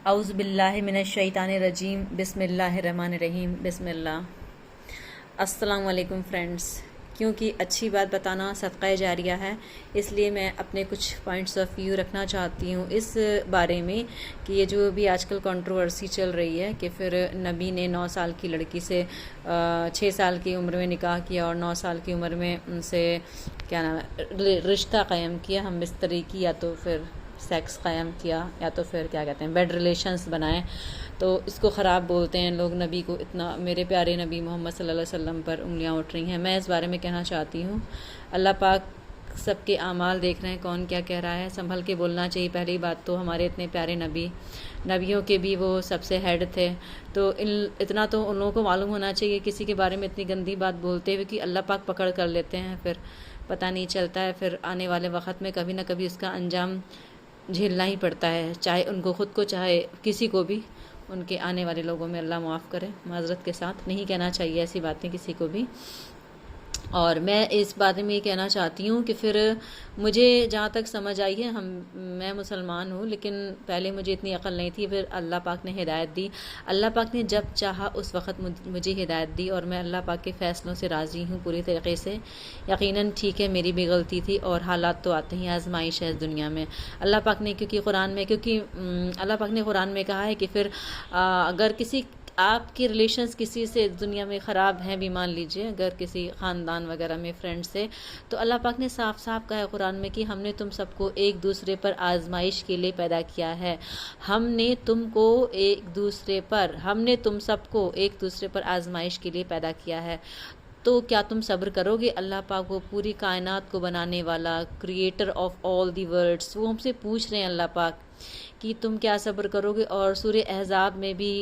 اعوذ باللہ من الشیطان الرجیم بسم اللہ الرحمن الرحیم بسم اللہ۔ السلام علیکم فرینڈس، کیونکہ اچھی بات بتانا صدقہ جاریہ ہے، اس لیے میں اپنے کچھ پوائنٹس آف ویو رکھنا چاہتی ہوں اس بارے میں کہ یہ جو بھی آج کل کنٹروورسی چل رہی ہے کہ پھر نبی نے 9 سال کی لڑکی سے 6 سال کی عمر میں نکاح کیا اور 9 سال کی عمر میں ان سے کیا نام ہے رشتہ قائم کیا، ہم بستری کی، یا تو پھر سیکس قائم کیا، یا تو پھر کیا کہتے ہیں بیڈ ریلیشنز بنائے، تو اس کو خراب بولتے ہیں لوگ۔ نبی کو اتنا، میرے پیارے نبی محمد صلی اللہ علیہ وسلم پر انگلیاں اٹھ رہی ہیں۔ میں اس بارے میں کہنا چاہتی ہوں، اللہ پاک سب کے اعمال دیکھ رہے ہیں، کون کیا کہہ رہا ہے، سنبھل کے بولنا چاہیے۔ پہلی بات تو ہمارے اتنے پیارے نبی، نبیوں کے بھی وہ سب سے ہیڈ تھے، تو اتنا تو ان لوگوں کو معلوم ہونا چاہیے، کسی کے بارے میں اتنی گندی بات بولتے ہوئے کہ اللہ پاک پکڑ کر لیتے ہیں، پھر پتہ نہیں چلتا ہے، پھر آنے والے وقت میں کبھی نہ کبھی اس کا انجام جھیلنا ہی پڑتا ہے، چاہے ان کو خود کو، چاہے کسی کو بھی، ان کے آنے والے لوگوں میں اللہ معاف کرے۔ معذرت کے ساتھ نہیں کہنا چاہیے ایسی باتیں کسی کو بھی۔ اور میں اس بارے میں یہ کہنا چاہتی ہوں کہ پھر مجھے جہاں تک سمجھ آئی ہے، میں مسلمان ہوں، لیکن پہلے مجھے اتنی عقل نہیں تھی، پھر اللہ پاک نے ہدایت دی۔ اللہ پاک نے جب چاہا اس وقت مجھے ہدایت دی، اور میں اللہ پاک کے فیصلوں سے راضی ہوں پوری طریقے سے۔ یقیناً ٹھیک ہے، میری بھی غلطی تھی، اور حالات تو آتے ہیں، آزمائش ہے اس دنیا میں۔ اللہ پاک نے اللہ پاک نے قرآن میں کہا ہے کہ پھر اگر آپ کے ریلیشنز کسی سے دنیا میں خراب ہیں بھی، مان لیجئے اگر کسی خاندان وغیرہ میں فرینڈ سے، تو اللہ پاک نے صاف صاف کہا ہے قرآن میں کہ ہم نے تم سب کو ایک دوسرے پر آزمائش کے لیے پیدا کیا ہے۔ ہم نے تم سب کو ایک دوسرے پر آزمائش کے لیے پیدا کیا ہے، تو کیا تم صبر کرو گے؟ اللہ پاک وہ پوری کائنات کو بنانے والا، creator of all the worlds, وہ ہم سے پوچھ رہے ہیں اللہ پاک کہ تم کیا صبر کرو گے۔ اور سورہ احزاب میں بھی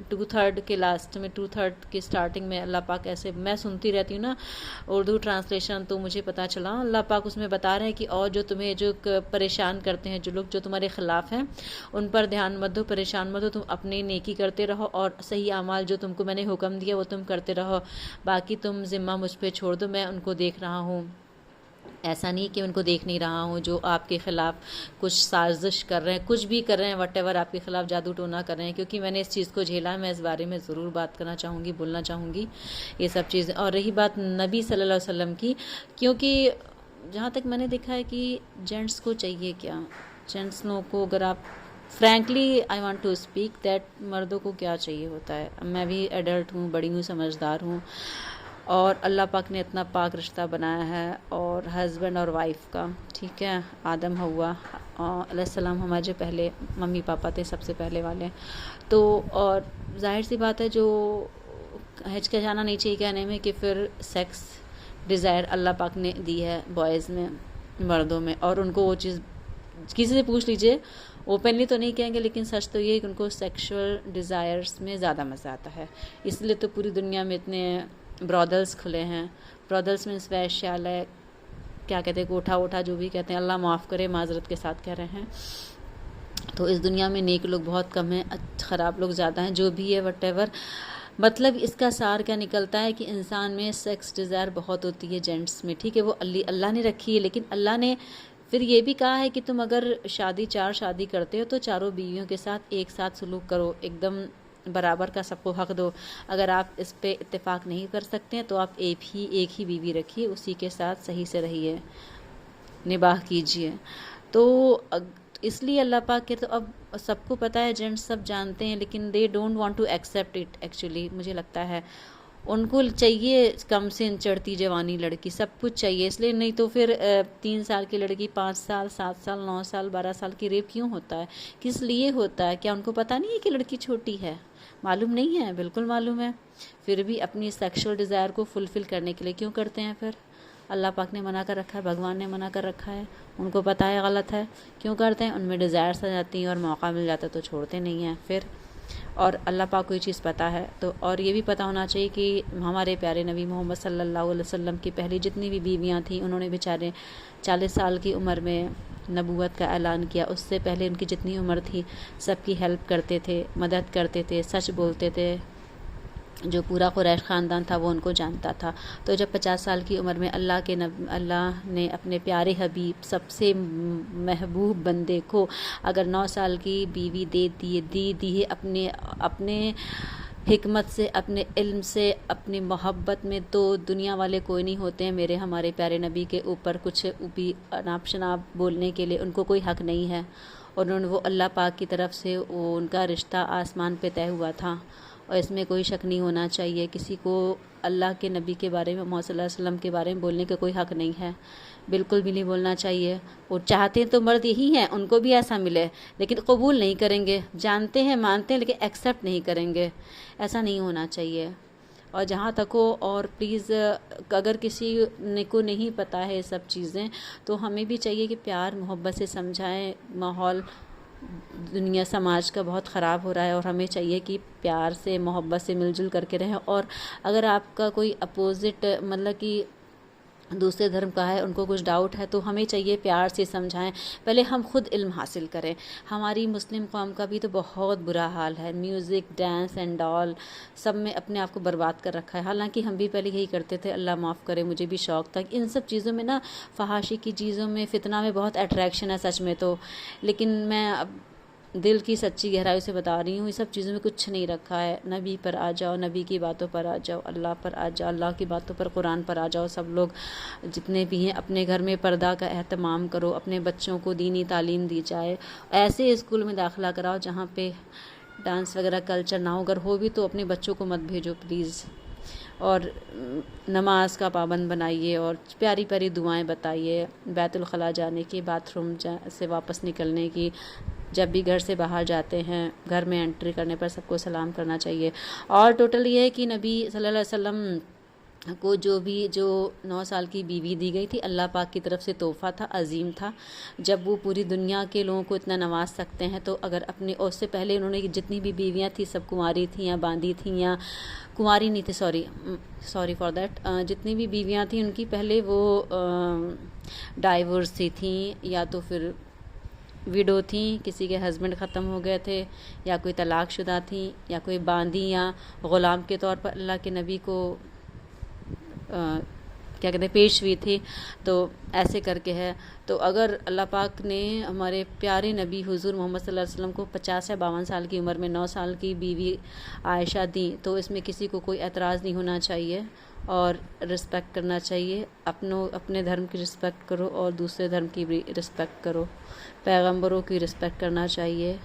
2/3 کے لاسٹ میں، 2/3 کی سٹارٹنگ میں اللہ پاک ایسے، میں سنتی رہتی ہوں نا اردو ٹرانسلیشن، تو مجھے پتہ چلا اللہ پاک اس میں بتا رہے ہیں کہ اور جو تمہیں جو پریشان کرتے ہیں، جو لوگ جو تمہارے خلاف ہیں، ان پر دھیان مت دو، پریشان مت دو، تم اپنی نیکی کرتے رہو، اور صحیح اعمال جو تم کو میں نے حکم دیا وہ تم کرتے رہو، باقی تم ذمہ مجھ پہ چھوڑ دو، میں ان کو دیکھ رہا ہوں۔ ایسا نہیں کہ ان کو دیکھ نہیں رہا ہوں، جو آپ کے خلاف کچھ سازش کر رہے ہیں، کچھ بھی کر رہے ہیں، وٹ ایور آپ کے خلاف جادو ٹونا کر رہے ہیں، کیونکہ میں نے اس چیز کو جھیلا ہے، میں اس بارے میں ضرور بات کرنا چاہوں گی، بولنا چاہوں گی یہ سب چیزیں۔ اور رہی بات نبی صلی اللہ علیہ وسلم کی، کیونکہ جہاں تک میں نے دیکھا ہے کہ جینٹس کو چاہیے کیا، جینٹس لوگوں کو، اگر آپ frankly I want to speak that, مردوں کو کیا چاہیے ہوتا ہے۔ میں بھی ایڈلٹ ہوں، بڑی ہوں، سمجھدار ہوں، اور اللہ پاک نے اتنا پاک رشتہ بنایا ہے، اور ہسبینڈ اور وائف کا، ٹھیک ہے، آدم حوا علیہ السلام ہمارے جو پہلے ممی پاپا تھے، سب سے پہلے والے، تو اور ظاہر سی بات ہے، جو ہچکچانا نہیں چاہیے کہنے میں کہ پھر سیکس ڈیزائر اللہ پاک نے دی ہے بوائز میں، مردوں میں، اور ان کو وہ چیز کسی سے پوچھ لیجئے، اوپنلی تو نہیں کہیں گے، لیکن سچ تو یہ ہے کہ ان کو سیکشول ڈیزائرز میں زیادہ مزہ آتا ہے۔ اس لیے تو پوری دنیا میں اتنے برادرز کھلے ہیں، برادرز میں ویشیالے، کیا کہتے ہیں، کوٹھا ووٹھا جو بھی کہتے ہیں، اللہ معاف کرے، معذرت کے ساتھ کہہ رہے ہیں۔ تو اس دنیا میں نیک لوگ بہت کم ہیں، خراب لوگ زیادہ ہیں، جو بھی ہے وٹ ایور۔ مطلب اس کا سار کیا نکلتا ہے کہ انسان میں سیکس ڈیزائر بہت ہوتی ہے جینٹس میں، ٹھیک ہے، وہ اللہ نے رکھی ہے، لیکن اللہ نے پھر یہ بھی کہا ہے کہ تم اگر چار شادی کرتے ہو تو چاروں بیویوں کے ساتھ ایک ساتھ سلوک کرو، ایک دم برابر کا سب کو حق دو۔ اگر آپ اس پہ اتفاق نہیں کر سکتے ہیں تو آپ ایک ہی بیوی رکھیے، اسی کے ساتھ صحیح سے رہیے، نباہ کیجیے۔ تو اس لیے اللہ پاک کے، تو اب سب کو پتہ ہے، جینٹس سب جانتے ہیں، لیکن they don't want to accept it actually, مجھے لگتا ہے ان کو چاہیے کم سے چڑھتی جوانی لڑکی، سب کچھ چاہیے، اس لیے نہیں تو پھر 3 سال کی لڑکی 5 سال 7 سال 9 سال 12 سال کی ریپ کیوں ہوتا ہے، کس لیے ہوتا ہے؟ کیا ان کو پتہ نہیں ہے کہ لڑکی چھوٹی ہے؟ معلوم نہیں ہے، بالکل معلوم ہے، پھر بھی اپنی سیکشول ڈیزائر کو فلفل کرنے کے لیے کیوں کرتے ہیں؟ پھر اللہ پاک نے منع کر رکھا ہے، بھگوان نے منع کر رکھا ہے، ان کو پتہ ہے غلط ہے، کیوں کرتے ہیں؟ ان میں ڈیزائرس آ جاتی ہیں، اور موقع مل جاتا ہے تو چھوڑتے نہیں ہیں پھر۔ اور اللہ پاک کو یہ چیز پتہ ہے، تو اور یہ بھی پتہ ہونا چاہیے کہ ہمارے پیارے نبی محمد صلی اللہ علیہ وسلم کی پہلی جتنی بھی بیویاں تھیں، انہوں نے بیچارے 40 سال کی عمر میں نبوت کا اعلان کیا، اس سے پہلے ان کی جتنی عمر تھی سب کی ہیلپ کرتے تھے، مدد کرتے تھے، سچ بولتے تھے، جو پورا قریش خاندان تھا وہ ان کو جانتا تھا۔ تو جب 50 سال کی عمر میں اللہ نے اپنے پیارے حبیب سب سے محبوب بندے کو اگر 9 سال کی بیوی دی ہے اپنے حکمت سے، اپنے علم سے، اپنی محبت میں، تو دنیا والے کوئی نہیں ہوتے ہیں میرے ہمارے پیارے نبی کے اوپر کچھ بھی اناپ شناپ بولنے کے لیے، ان کو کوئی حق نہیں ہے۔ اور وہ اللہ پاک کی طرف سے ان کا رشتہ آسمان پہ طے ہوا تھا، اور اس میں کوئی شک نہیں ہونا چاہیے۔ کسی کو اللہ کے نبی کے بارے میں، محمد صلی اللہ علیہ وسلم کے بارے میں بولنے کا کوئی حق نہیں ہے، بالکل بھی نہیں بولنا چاہیے۔ وہ چاہتے ہیں تو مرد یہی ہیں ان کو بھی ایسا ملے، لیکن قبول نہیں کریں گے، جانتے ہیں مانتے ہیں لیکن ایکسیپٹ نہیں کریں گے، ایسا نہیں ہونا چاہیے۔ اور جہاں تک ہو، اور پلیز اگر کسی کو نہیں پتہ ہے سب چیزیں، تو ہمیں بھی چاہیے کہ پیار محبت سے سمجھائیں۔ ماحول دنیا سماج کا بہت خراب ہو رہا ہے، اور ہمیں چاہیے کہ پیار سے محبت سے مل جل کر کے رہیں۔ اور اگر آپ کا کوئی اپوزٹ مطلب کہ دوسرے دھرم کا ہے، ان کو کچھ ڈاؤٹ ہے، تو ہمیں چاہیے پیار سے سمجھائیں۔ پہلے ہم خود علم حاصل کریں۔ ہماری مسلم قوم کا بھی تو بہت برا حال ہے، میوزک، ڈانس اینڈ آل سب میں اپنے آپ کو برباد کر رکھا ہے۔ حالانکہ ہم بھی پہلے یہی کرتے تھے، اللہ معاف کرے، مجھے بھی شوق تھا۔ ان سب چیزوں میں نا، فحاشی کی چیزوں میں، فتنہ میں بہت اٹریکشن ہے سچ میں تو، لیکن میں اب دل کی سچی گہرائی سے بتا رہی ہوں، یہ سب چیزوں میں کچھ نہیں رکھا ہے۔ نبی پر آ جاؤ، نبی کی باتوں پر آ جاؤ، اللہ پر آ جاؤ، اللہ کی باتوں پر، قرآن پر آ جاؤ۔ سب لوگ جتنے بھی ہیں اپنے گھر میں پردہ کا اہتمام کرو، اپنے بچوں کو دینی تعلیم دی جائے، ایسے اسکول میں داخلہ کراؤ جہاں پہ ڈانس وغیرہ کلچر نہ ہو، اگر ہو بھی تو اپنے بچوں کو مت بھیجو پلیز۔ اور نماز کا پابند بنائیے، اور پیاری پیاری دعائیں بتائیے، بیت الخلاء جانے کی، باتھ روم سے واپس نکلنے کی، جب بھی گھر سے باہر جاتے ہیں، گھر میں انٹری کرنے پر سب کو سلام کرنا چاہیے۔ اور ٹوٹل یہ ہے کہ نبی صلی اللہ علیہ وسلم کو جو 9 سال کی بیوی دی گئی تھی، اللہ پاک کی طرف سے تحفہ تھا، عظیم تھا۔ جب وہ پوری دنیا کے لوگوں کو اتنا نواز سکتے ہیں، تو اگر اپنے، اور اس سے پہلے انہوں نے جتنی بھی بیویاں تھیں سب کنواری تھیں یا باندھی تھیں، یا کنواری نہیں تھی، سوری فار دیٹ، جتنی بھی بیویاں تھیں ان کی پہلے وہ ڈائیورس تھیں، یا تو پھر ویڈو تھیں، کسی کے ہسبینڈ ختم ہو گئے تھے، یا کوئی طلاق شدہ تھیں، یا کوئی باندھی یا غلام کے طور پر اللہ کے نبی کو کیا کہتے ہیں پیش ہوئی تھی۔ تو ایسے کر کے ہے، تو اگر اللہ پاک نے ہمارے پیارے نبی حضور محمد صلی اللہ علیہ وسلم کو 50 یا 52 سال کی عمر میں 9 سال کی بیوی عائشہ دی، تو اس میں کسی کو کوئی اعتراض نہیں ہونا چاہیے، اور رسپیکٹ کرنا چاہیے۔ اپنے دھرم کی رسپیکٹ کرو، اور دوسرے دھرم کی بھی رسپیکٹ کرو، پیغمبروں کی رسپیکٹ کرنا چاہیے،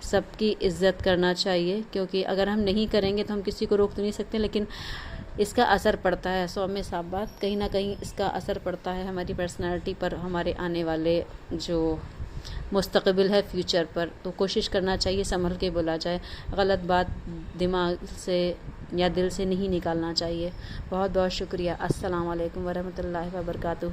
سب کی عزت کرنا چاہیے، کیونکہ اگر ہم نہیں کریں گے تو ہم کسی کو روک تو نہیں سکتے، لیکن اس کا اثر پڑتا ہے، 100 میں 100 بات، کہیں نہ کہیں اس کا اثر پڑتا ہے ہماری پرسنالٹی پر، ہمارے آنے والے جو مستقبل ہے، فیوچر پر۔ تو کوشش کرنا چاہیے سنبھل کے بولا جائے، غلط بات دماغ سے یا دل سے نہیں نکالنا چاہیے۔ بہت بہت شکریہ۔ السلام علیکم ورحمۃ اللہ وبرکاتہ۔